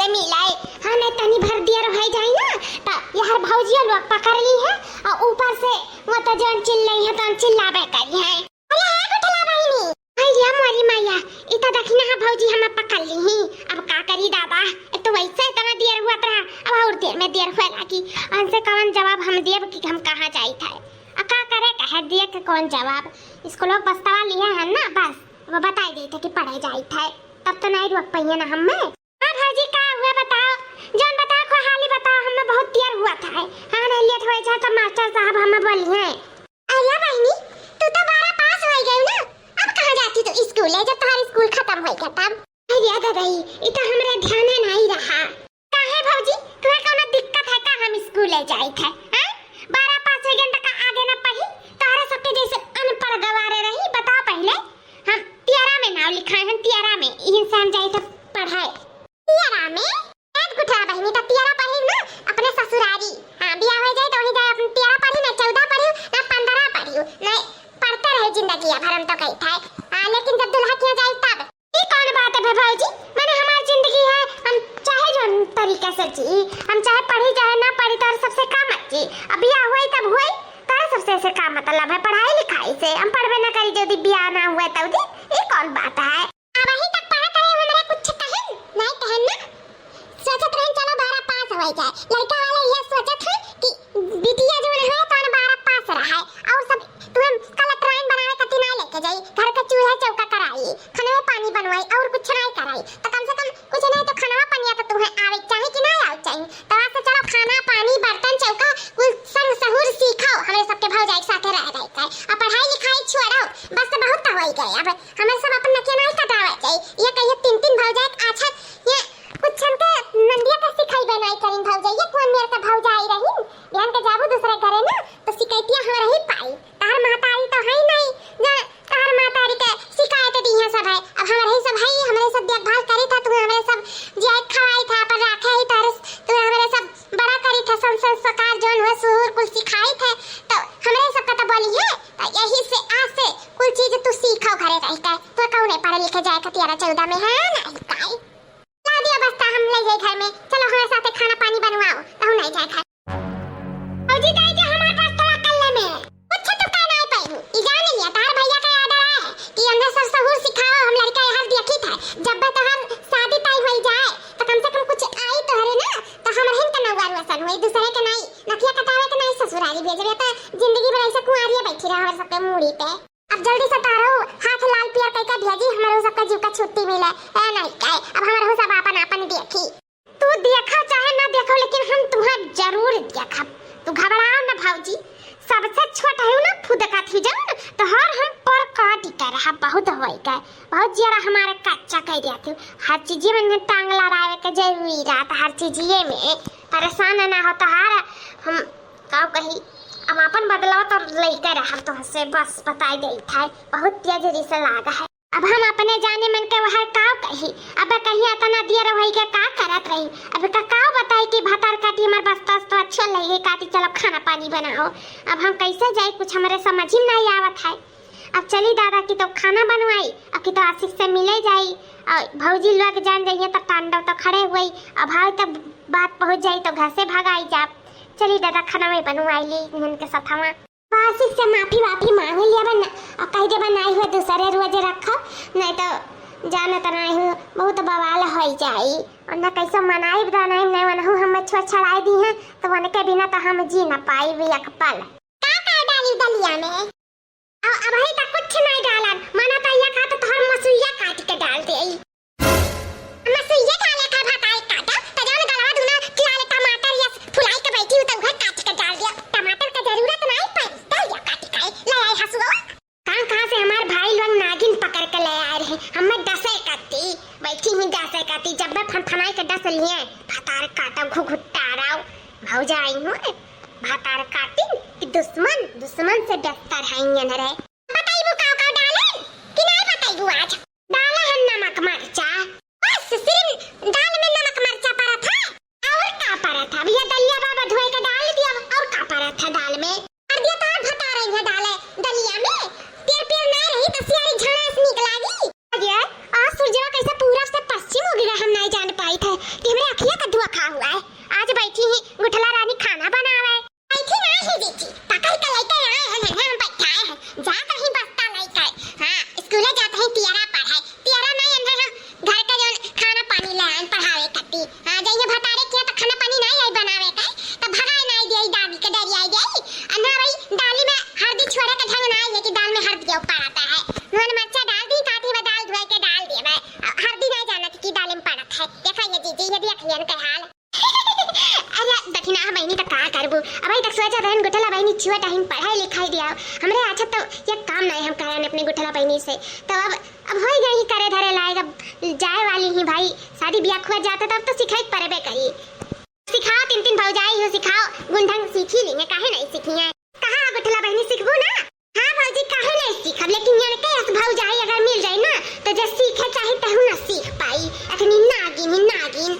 से मिलाए। हाँ नहीं तनी भर दिया रह जाए ना तो यार भौजिया लोग पकड़ ली है और ऊपर से वो तो जन चिल्लाई है तो चिल्लाबे करी है। अरे है गुठला बहिनी भैया मोरी मैया इता देखी ना भौजी हमें पकड़ ली ही। अब का करी दादा एक तो वैसे इतना देर हुआ था अब और देर में देर हुआ लागी उनसे कौन जवाब हम देब कि हम कहाँ जाई था का करे कह दिए कि कौन जवाब इसको लोग पछतावा लिया है ना बस वो बता दी थे कि पढ़ाई जाई था तब तो नहीं रुक पाइए ना हमें। हाँ भौजी का हुआ बताओ जान बताओ को हाली बताओ हमें बहुत देर हुआ था। हाँ नहीं लेट हो जाए तो मास्टर साहब हमें बोली है अरे बहनी तू तो 12 पास हो गई ना अब कहाँ जाती तो स्कूल है जब तुम्हारा स्कूल खत्म हो गया तब। अरे दादा इतना हमारे ध्यान नहीं रहा काहे भौजी तुम्हें कोनो दिक्कत है का हम स्कूल ले जाई थे। हां 12 पास हो गए तक आगे ना पढ़ी तारा सबके जैसे अनपढ़ गवारे रही बताओ पहले हम 13 में नाम लिखाए हैं 13 में इंसान जाए तो पढ़ाए 13 में एक गुठा बहनी तो 13 पढ़ी ना अपने ससुरारी। हां बियाह हो जाए तो वही जाए अपन 13 पढ़ी ना 14 पढ़ी ना 15 पढ़ी नहीं पढ़ते रहे जिंदगी भर हम तो कही था। हां लेकिन जब दुल्हा किया जाए तब ये कौन बात है भौजी माने हमारी जिंदगी है हम चाहे जो तरीके से जी हम चाहे पढ़ी चाहे ना पढ़ी तो सबसे काम जी अब बियाह हुई तब हुई तारा सबसे से का मतलब है पढ़ाई लिखाई से हम पढ़बे ना करी यदि बियाह ना हुआ तब ये कौन बात है। अब वही तक पढ़ा करे हमरा कुछ कहे नहीं कहे ना सोचत रहे चलो 12 पास हो जाए लड़का वाले ये सोचत है कि बिटिया जो है तो 12 पास रहा है और सब तुम कलेक्ट्राइन बनावे कति ना लेके जाई घर का चूल्हा चौका कराई खाने में पानी बनवाई और कुछ नहीं कराई तो कम से कम कुछ नहीं तो खाना पनिया तो तुम्हें आवे चाहिए कि ना आवे चाहिए तो से चलो खाना पानी बर्तन चौका कुल संग सहूर सीखो हमें सबके भाव जाए साथे रह गए अब पढ़ाई लिखाई छोड़ो बस तो बहुत हो गए अब हमें सब अपन नके नहीं कटावे चाहिए ये कहिए 3 भाव जाए अच्छा ये कुछ हमके नंदिया का सिखाई बनाई करिन भाव जाए कौन मेरे का भाव जाई रही ध्यान के जाबो दूसरे घरे ना तो शिकायतियां हमरा ही पाई तार मातारी तो है नहीं ना तार मातारी के शिकायत दी है सब है अब हमारे ही सब है हमारे सब देखभाल करे था तू हमारे सब जिया खवाई था पर रखे ही तार तू हमारे सब बड़ा करी था संस्कार जोन हो सुर कुछ सिखाई थे तो हमारे सब का तो बोली है यही से आज से कुछ चीज तू सीखो घरे रह के तो कौन है पढ़े लिखे जाए 13-14 में है नहीं काई ला दिया बस्ता हम ले जाए घर में चलो हमारे साथ खाना पानी बनवाओ तो हम नहीं जाए घर औजी दाई जी हमारे पास तो अकेले में कुछ तो कहना नहीं पाई ई जान लिया तार भैया का ऑर्डर है कि अंदर सब सहूर सिखाओ हम लड़का यहाँ देखी था जब तो हम शादी तय हो जाए तो कम से कम कुछ आई तो हरे ना तो हम रहन का नवार वसन होई दूसरे के नहीं नथिया कटावे के नहीं ससुराली भेजबे तो जिंदगी भर ऐसे कुंवारिया बैठी रह हमारे सबके मूड़ी पे अब जल्दी से तारो हाथ लाल पियर कई का भेजी हमारे सबका जीव का छुट्टी मिले है नहीं काय अब हमारे सब अपन अपन देखी तू देखा चाहे ना देखो लेकिन हम तुम्हें जरूर देखब तू घबराओ ना भौजी सबसे छोटा है ना फुदका थी जाओ तो हर हम पर काटी कर रहा बहुत होई का बहुत जरा हमारे कच्चा कह दिया थे हर चीज में टांग लड़ावे के जरूरी रहता हर चीज में परेशान ना हो तो हर हम काव कही अब अपन बदलाव तो लेकर हम तो से बस बताई दे था बहुत तेजी से लागा है अब हम अपने जाने मन के वह काव कही अब कहीं इतना दिया रही के का करत रही अब का काव बताई कि भातार काटी हमार बस्ता तो अच्छा लगे काटी चलो खाना पानी बनाओ अब हम कैसे जाए कुछ हमारे समझ ही नहीं आवत है। अब चली दादा की तो खाना बनवाई अब की तो आशीष से मिले जाई और भौजी लोग जान जाइए तो तांडव तो खड़े हुई अब भाई तब बात पहुंच जाई तो घर से भगाई जा चली दादा खाना में बनवाई ली उनके साथवा आशीष से माफी वाफी मांग लिया बना और कह दे बनाई हुए दूसरे रोज रखो नहीं तो जाने तो नहीं हो बहुत बवाल हो जाई और ना कैसे मनाई बनाई नहीं मनहु हम छड़ाई दी है तो वन के बिना तो हम जी ना पाई भी एक पल का डाली दलिया में अब अभी तक कुछ नहीं डाला माना तो ये खा तो हर मसुइया काट के डाल दे मसुइया डाले का भाताई काटा तो जाने गलवा दूना खिला ले टमाटर या फुलाई के बैठी हूं तो घर काट के डाल दिया टमाटर का जरूरत नहीं पड़ी डाल काट के ले आई हसुआ कहां से हमारे भाई लोग नागिन पकड़ के ले आए रहे हमें डसे काटी बैठी हूं डसे काटी जब मैं फनफनाई के डस लिए भातार काटा घुघुटाराओ भौजा आई हूं भातार काटी कि दुश्मन से डरता रहेंगे न रे बताइबो का डाले कि नहीं बताइबो आज डाला है नमक मरचा बस सिर्फ दाल में नमक मरचा पड़ा था और का पड़ा था भैया दलिया बाबा धोए के डाल दिया और का पड़ा था दाल में और दिया तो भता रही है डाले दलिया में पेर नहीं रही तो सियारी झांस निकलागी अजय आज सूरज कैसे पूरब से पश्चिम हो गया हम नहीं जान पाई थे कि हमरे है हल्दी नहीं जाना कि डाले में पड़त है देखा ये जीजी ये देखिए न हाल अरे दखिना बहनी तक का करबू अबे तक सोचा रहन गुठला बहनी छुआ टाइम पढ़ाई लिखाई दिया हमरे अच्छा तो ये काम नहीं हम कराने अपने गुठला बहनी से तो अब हो गई करे धरे लाएगा जाए वाली ही भाई शादी ब्याह खुआ जाता तब तो सिखाई पड़बे करी सिखाओ तीन तीन भौजाई हो सिखाओ गुंढंग सीखी लेंगे काहे नहीं सीखी है कहां गुठला बहनी सीखबू ना हां भौजी काहे नहीं सीखब लेकिन ये के भौजाई अगर मिल जाए ना तो जे सीखे चाहे तहु ना सीख पाई अखनी नागिन तू नागिन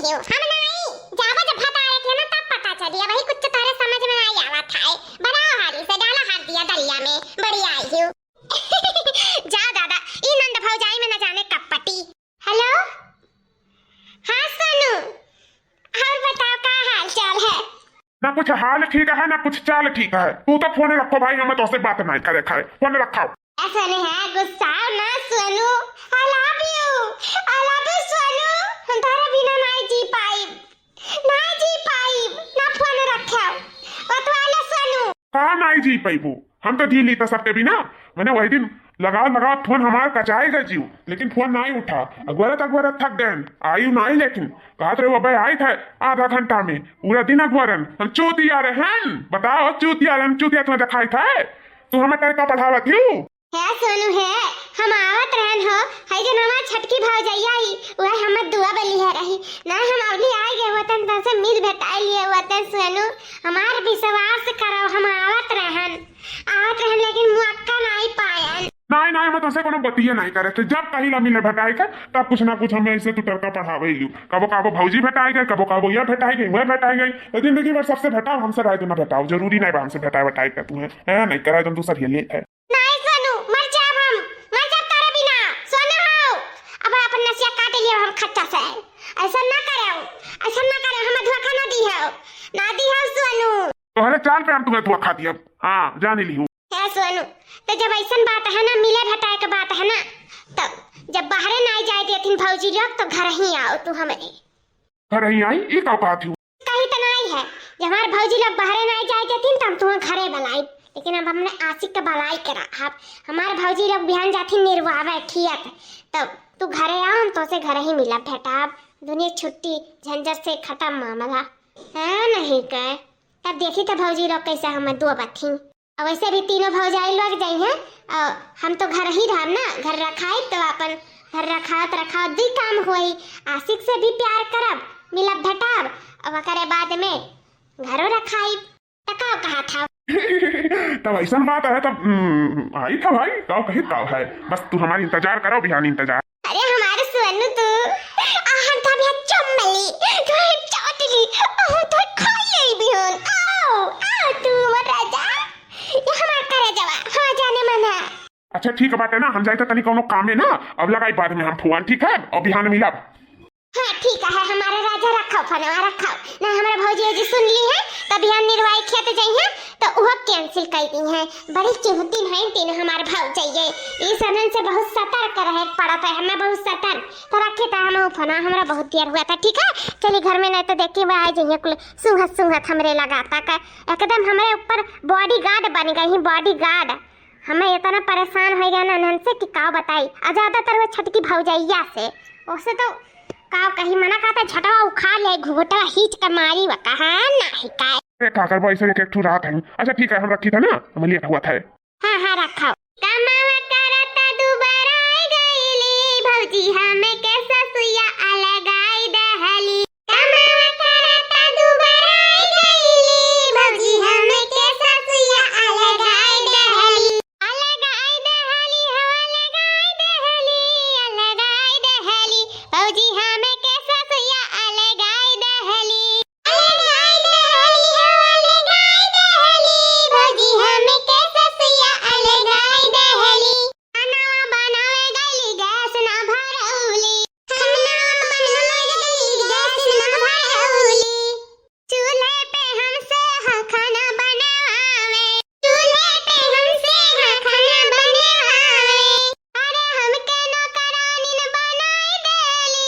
हो हम नहीं जावा जब भात आए थे ना तब पता चलिया वही कुछ तारे समझ में नहीं आवा था बनाओ हारी से डाला हाथ दिया दलिया में बड़ी आई हो जाओ दादा ई नंद भौजाई में न जाने कब पटी हेलो हां सोनू और बताओ का हाल चाल है ना कुछ हाल ठीक है ना कुछ चाल ठीक है तू तो फोन रखो भाई हमें तो से बात नहीं करे खाए फोन रखो ऐसा नहीं है गुस्सा ना Sonu I love you Sonu हम तारा बिना नहीं जी पाई ना फोन रखो बतवाला सोनू कहा नहीं जी पैबू हम तो जी ली तो सबके बिना मैंने वही दिन लगा फोन हमारा कचाएगा जीव लेकिन फोन नहीं उठा अगवरत थक गए आई नहीं लेकिन कहा रहे भाई आई थे आधा घंटा में पूरा दिन अगवरन हम चूतिया रहे हैं बताओ चूतिया तुम्हें दिखाई था तू हमें का पढ़ावा थी है सोनू है हम आवत रहन हो है जो नवा छटकी भाव जाइया ही वह हमर दुआ बली है रही ना हम अगली आ गए वतन त से मिल भेटाई लिए वतन सोनू हमार विश्वास करो हम आवत रहन लेकिन मुअक्का नहीं पायन नहीं मैं तुमसे कोनो बतिया नहीं करे थे जब कहीं ला मिले भेटाई के तब कुछ ना कुछ हमें ऐसे तू टरका पढ़ावे लू कबो भौजी भेटाई गए कबो यह भेटाई गई वह भेटाई गई तो जिंदगी भर सबसे भेटाओ हमसे राय ना भेटाओ जरूरी नहीं हमसे भेटाई कर तुम्हें है नहीं करा तुम दूसर ये है नहीं सोनू मर जाब तारे बिना सोनू हो अब अपन नसिया काट लियो हम खच्चा से ऐसा ना करो हम धोखा ना दी हो सोनू तोहरे चाल पे हम तुम्हें धोखा दिया हां जान ली हूं है सोनू तो जब ऐसा बात है ना मिले भटाए के बात है ना तब जब बाहर नहीं जाए देथिन भौजी लोग तो घर ही आओ तू हमारे घर ही आई एक औकात हूं कहीं तो नहीं है जब हमारे भौजी लोग बाहर नहीं जाए देथिन तब तुम्हें घरे बुलाई लेकिन अब हमने आशिक के बुलाई करा अब हमारे भौजी लोग बिहान जाथिन निर्वाह ठियत तब तू घरे आओ हम तो से घर ही मिला भेटा दुनिया छुट्टी झंझट से खत्म मामला है नहीं कह तब देखी तो भौजी लोग कैसे हमें दो बथी और वैसे भी तीनों भौजाई लग जाई हैं और हम तो घर ही रह ना घर रखाई तो अपन घर रखा दी काम होई आशिक से भी प्यार करब मिलब भेटाब और करे बाद में घरों रखाई तकाव कहा था तब ऐसा बात है तब आई था भाई कहो कहीं कहो है बस तू हमारी इंतजार करो बिहान इंतजार अरे हमारे सोनू तू आहन था भी चम्मली तो चौटली तो खाई भी होन आओ तू मत राजा ये हमार करे जवा हो जाने मना अच्छा ठीक बात है ना हम जाए तो तनी कोनो काम है ना अब लगाई बाद में हम फोन ठीक है और बिहान मिला हाँ ठीक है हमारे राजा रखो फनवा रखो ना हमारा भौजी जी सुन ली है तब बिहान निर्वाही खेत जाई है तो वह कैंसिल कर दी है बड़ी चिहुती है तीन हमारे भाव चाहिए इस अनन से बहुत सतर्क रहे पड़ा था हमें बहुत सतर्क तो रखे था हम फना हमारा बहुत देर हुआ था ठीक है चलिए घर में नहीं तो देखिए वह आ जाइए कुल सुंघत हमरे लगाता का एकदम हमारे ऊपर बॉडीगार्ड बन गई बॉडीगार्ड हमें इतना परेशान हो गया ना अनन से कि का बताई ज्यादातर वो छटकी भौजाइया से उससे तो काव कहीं मना कहता झटवा उखा ले घुघुटा हिच कर मारी व कहा नहीं काय काकर भाई से एक ठू रात है अच्छा ठीक है हम रखी था ना हम लिया हुआ था हां रखो कमावा करता दुबारा गईली भौजी हमें कैसा सुइया अलगाई दहली कमावा करता दुबारा गईली भौजी हमें कैसा सुइया अलगाई दहली भौजी हमें कैसा सुइया अलगाई दहली भौजी हमें कैसा सुइया अलगाई दहली खाना बनावे गईली गैस ना भरौली चूल्हे पे हमसे हाँ खाना बनावे अरे हमके नौकरानी बनाई देली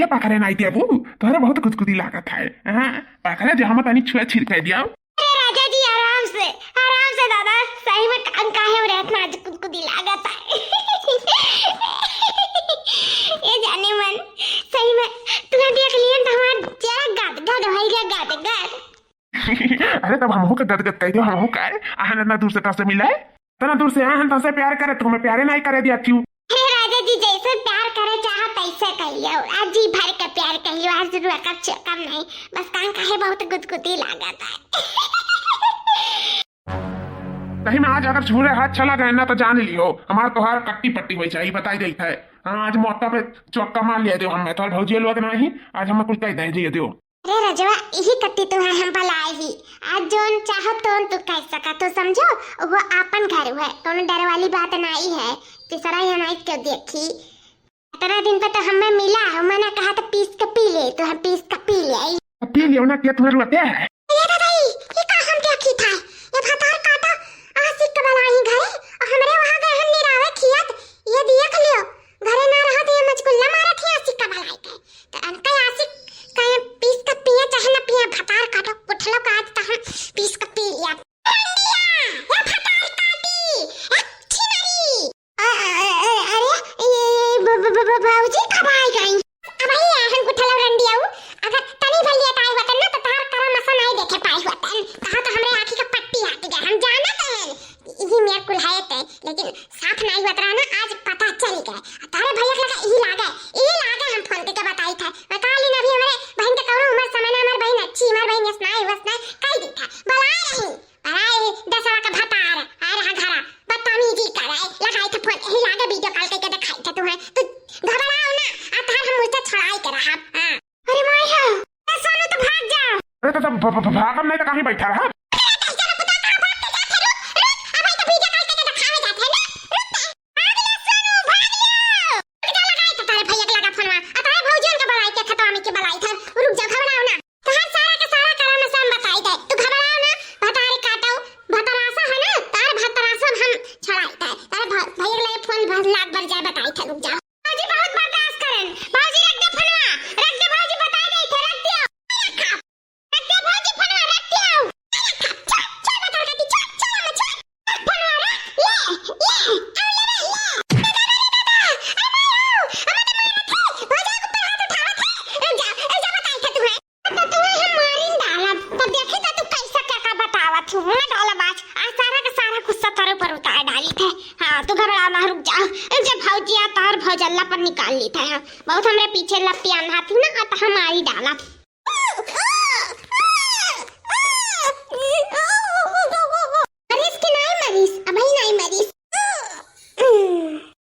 भैया पकड़े नहीं दिया बू तोहरा बहुत कुदकुदी लागत है। पकड़े जो हम तनी छुआ छिड़का दिया। अरे राजा जी आराम से दादा, सही में कान काहे हो रहत ना, आज कुदकुदी लागत है। ये जाने मन सही में तुम्हें देख लियन तो हमार जरा गदगद हो गया, गदगद। अरे तब हमहू के गदगद कह दियो, हमहू का आहन इतना दूर से तसे मिले, इतना दूर से आहन तसे प्यार करे, तुम्हें प्यारे नहीं करे दिया क्यों? अरे राजा जी जैसे प्यार करे चाह तैसे कहियो, आज जी भर का प्यार कहियो, आज रुआ का चक्कर नहीं, बस कान काहे बहुत गुदगुदी लागत है। कहीं में आज अगर छुरे हाथ चला गए ना तो जान लियो हमार तोहार कट्टी पट्टी हो चाहिए, बताई देई है। आज मौका पे चौका मार लिया दियो, हम तोहर भौजी लोग नहीं, आज हम कुछ कह दे दियो। अरे रजवा यही कट्टी तो है, हम भलाई ही आज जोन चाहो तो तू कह सका, तो समझो वो आपन घर है, कोनो डर वाली बात नहीं है। तीसरा ये नहीं क्यों देखी, इतना दिन पे तो हमें मिला है, मैंने कहा था पीस के पी ले, तो हम पीस के पी ले। पी लियो ना, क्या तुम्हें रुपया है? ये दादाई ये का हम देखी था, ये भतार काटा आशिक के बनाई घरे, और हमरे वहां गए हम निरावे खियत, ये देख लियो घरे ना रहा तो ये मचकुल्ला मारा थी आशिक का बनाई के, तो अनका आशिक कहे पीस के पिए चाहे ना पिए, भतार काटा उठलो का आज तो हम पीस के पी लिया। ये भतार काटी अच्छी नहीं। अरे बाबूजी कब आ गई? अब आई हम उठलो रंडिया, अगर तनी भलिया ताई वतन ना तो तार करा मसा नहीं देखे पाई वतन, कहा तो हमरे आंखी का पट्टी हट गया, हम जाना तो यही मेरे कुल्हायत है, लेकिन साफ नहीं बता रहा ना, आज पता चल गया। तारे भैया लगा यही लागा हम फोन के बताई था, मैं काली ना भी हमारे बहन के कहो उमर समय ना हमार बहन अच्छी, हमार बहन यसनाई वसनाई कह दी था, बलाई दसवा का भतार आ रहा घरा बदतमीजी कराए लगाई था फोन, यही लागा वीडियो कॉल करके दिखाई था तुम्हें, तो घबराओ ना, आ तार हम मुझसे छड़ाई कर रहा। हां अरे माया सोनू तो भाग जाओ। अरे तो भागम नहीं तो कहीं बैठा रहा। भौजल्ला पर निकाल ली था, बहुत हमरे पीछे लप्पी आंधा थी ना, तो हम आई डाला। मरीज की नहीं मरीज, अभी नहीं मरीज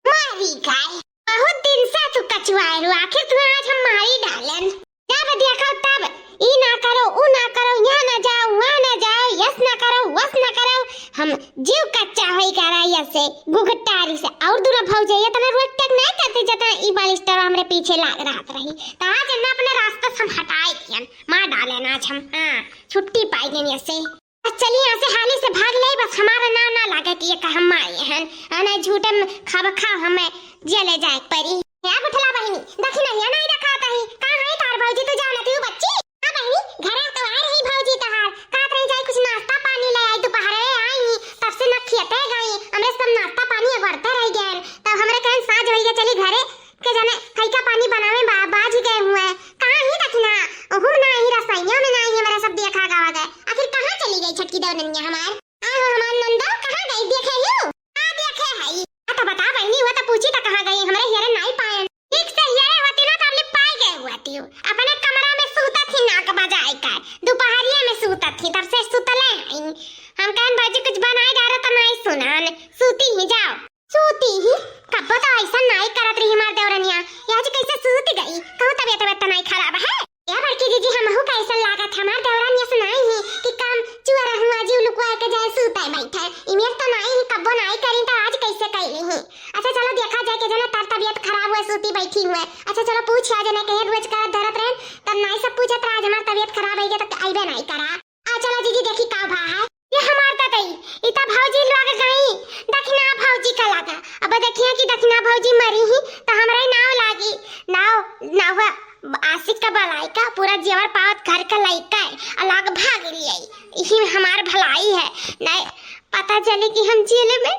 मारी गाय, बहुत दिन से तू कचवाए रू, आखिर तू आज हम मारी डालन। जब देखो तब ई ना करो ऊ ना करो, यहाँ ना जाओ वहाँ ना जाओ, यस ना करो वस ना करो, हम जीव कच्चा होई करा ऐसे गुगटारी से। और दूर भौजे ये तने रोज तक नहीं करते जता ई बालिस्टर हमरे पीछे लाग रहत रही, तो आज ना अपने रास्ते से हम हटाए दियन, मार डाले ना आज हम। हां छुट्टी पाई गनी ऐसे, बस चलिए यहाँ से हाली से भाग ले, बस हमारा नाम ना लागे कि ये का हम आए हैं, अने झूठे खाब खा हमें जले जाए परी। या बुठला बहिनी देखी नहीं या नहीं रखाता ही, कहां है तार भौजी, तो जाना तू बच्ची। हां बहिनी घरे तो आ रही भौजी तहार, कात रही जाए कुछ नाश्ता पानी ले आई, दोपहर आई तब से न खियते गई, हमरे सब नाश्ता पानी अगरते रह गए, तब हमरे कहन साज होई गए चली घरे के जाने कई का पानी बनावे बाज ही गए हुए, कहां ही देखना ओहु ना ही रसोइया में ना ही हमारा सब देखा गावा गए, आखिर कहां चली गई छटकी देवननिया हमार? आहो हमार नंदा कहां गई, देखे हो? हां देखे हई, तो बता बहनी वो तो पूछी तो कहां गई, हमरे हेरे नहीं पाए, ठीक से हेरे होती ना तब ले पाई गए हुआती हो, अपने कमरा में सूता थी नाक बजाए का, दोपहरिया में सूता थी, तब से सुतले नहीं, हम कहन बाजी कुछ बनाए जा रहा तो नहीं सुनान, सूती ही जाओ, सूती ही कब तो ऐसा नहीं करत रही हमार देवरनिया, आज कैसे सूत गई, कहू तबियत नहीं खराब है? या बड़की दीदी हमहु कैसा लागत हमार देवरनिया से नहीं ही कि काम चुरा हुआ जीव लुकवा के जाए सूता बैठे, इमेज तो नहीं ही कब्बो नहीं करी, तो आज कैसे कैली ही? अच्छा चलो देखा जाए के जना तार तबियत खराब हुआ सूती बैठी हुए, अच्छा चलो पूछ आ जना के रोज का धरत रहन, तब नहीं सब पूछत रहा, आज हमार तबियत खराब है तो आइबे नहीं करा। आ चलो दीदी देखी का भा है, ये हमार तई इता भौजी लग गई, दक्षिणा भौजी का लगा, अब देखिए कि दक्षिणा भौजी मरी ही तो हमरे नाव लागी, नाव आशिक का बलाई का पूरा जेवर पावत घर का लइका है अलग भाग रही है। यही हमार भलाई है। नहीं पता चले कि हम जेल में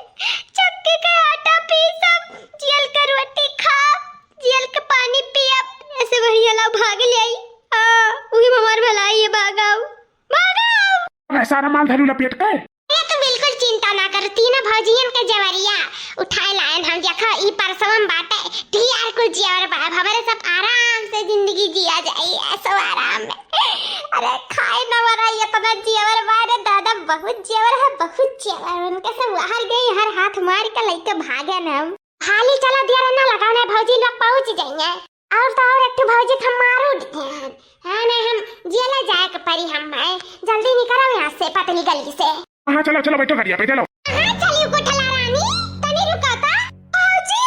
चक्के का आटा पीसब, जेल का रोटी खाब, जेल का पानी पियब, ऐसे बढ़िया ला भाग ले आई। वही हमार भलाई है। भागाओ भागाओ। सारा माल धरू लपेट के ये तो बिल्कुल चिंता ना कर। तीनों भौजियन के जवरिया उठाए लायन हम देखा ई परसवम बाटे ढेर कुल जेवर बा। हमारे सब आराम से जिंदगी जिया जाए ऐसा आराम में। अरे खाए न वरा ये तना जेवर बारे दादा बहुत जेवर है, बहुत जेवर। उनके सब बाहर गई हर हाथ मार के लेके भागे न हम। हाली चला दिया रहना लगाने भौजी लोग पहुंच जाएंगे। और तो और एक भौजी हम मारू दिखे हैं। हां नहीं हम जेल जाए के परी हम है। जल्दी निकलो यहां से पतली गली से। हाँ चलो चलो बैठो गाड़िया पे चलो। हाँ चलिए गोठला रानी तनी रुका था। भौजी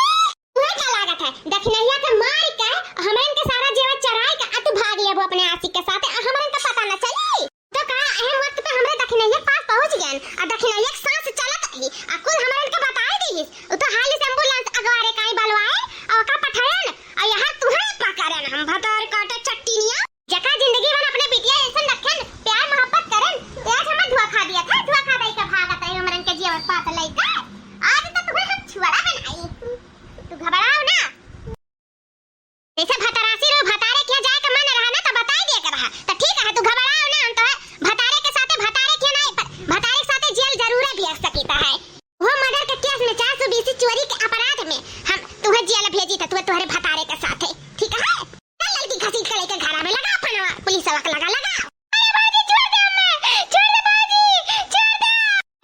तुम्हें क्या लागत है दखनैया के मार के हमन के सारा जेवर चराई के आ तू भाग लिया वो अपने आशिक के साथ। हमन का पता न चली तो का अहम वक्त पे हमरे दखनैया के पास पहुंच गए और दखनैया के सांस चलत रही आ कुल हमन के बता दी तो हाल से एम्बुलेंस अगवारे काई बलवाए और का पठायन और यहां तुम्हें पकड़न हम भतर काटे चट्टीनिया जका जिंदगी में अपने बिटिया ऐसा रखन प्यार मोहब्बत करन। आज हमें धोखा खा दिया था, धोखा खा दई का भागत है हमरन के जेवर पात लइका। आज तो तुम्हें हम छुआड़ा बनाई। तू घबराओ ना। जैसे भतरासी रो भतारे के जाए के मन रहा ना तो बताई दिया कर रहा तो ठीक है। तू घबराओ ना। हम तो भतारे के साथे भतारे के नहीं पर भतारे के साथे जेल जरूर भी आ सकता है। वो मर्डर के केस में 420 चोरी के अपराध में हम तुम्हें जेल भेजी था तुम्हारे भतारे के साथे। ठीक है चल लड़की घसीट के लेके घर में लगा अपना पुलिस वाला लगा। अरे बाजी छोड़ दे अम्मा, छोड़ दे बाजी, छोड़ दे।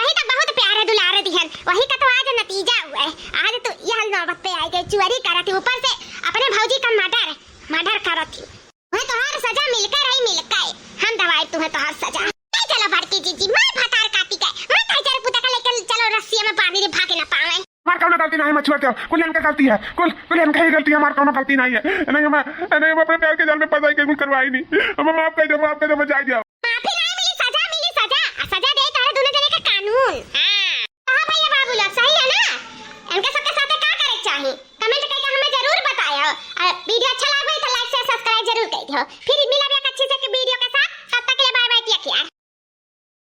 वही तो बहुत प्यारे दुलारे दिहन। वही का तो आज नतीजा हुआ है। आज तो यह नौबत पे आई गई चोरी करती ऊपर से अपने भौजी का मर्डर करती। तुम्हें तो हर सजा मिलकर रही मिलकर हम दवाई तुम्हें तो हर सजा। चलो बड़की जीजी मैं भतार काटी के मैं ताई पुता का लेकर चलो रस्सी में पानी रे भागे ना पावे। मार कौन गलती नहीं मछुआ क्या कुल इनका गलती है। कुल इनका ही गलती है। मार कौन गलती नहीं है। नहीं मैं अपने प्यार के जाल में फंसाई के कुछ करवाई नहीं। हम माफ कर दो मैं जा जाओ। माफी नहीं मिली सजा मिली। सजा दे तारे दोनों जने का कानून। हां भैया बाबू लोग सही है ना। इनके सबके साथ क्या करे चाहिए कमेंट करके हमें जरूर बताओ। और वीडियो अच्छा लगे तो लाइक शेयर सब्सक्राइब जरूर कर दो। फिर मिला भी एक अच्छे से वीडियो के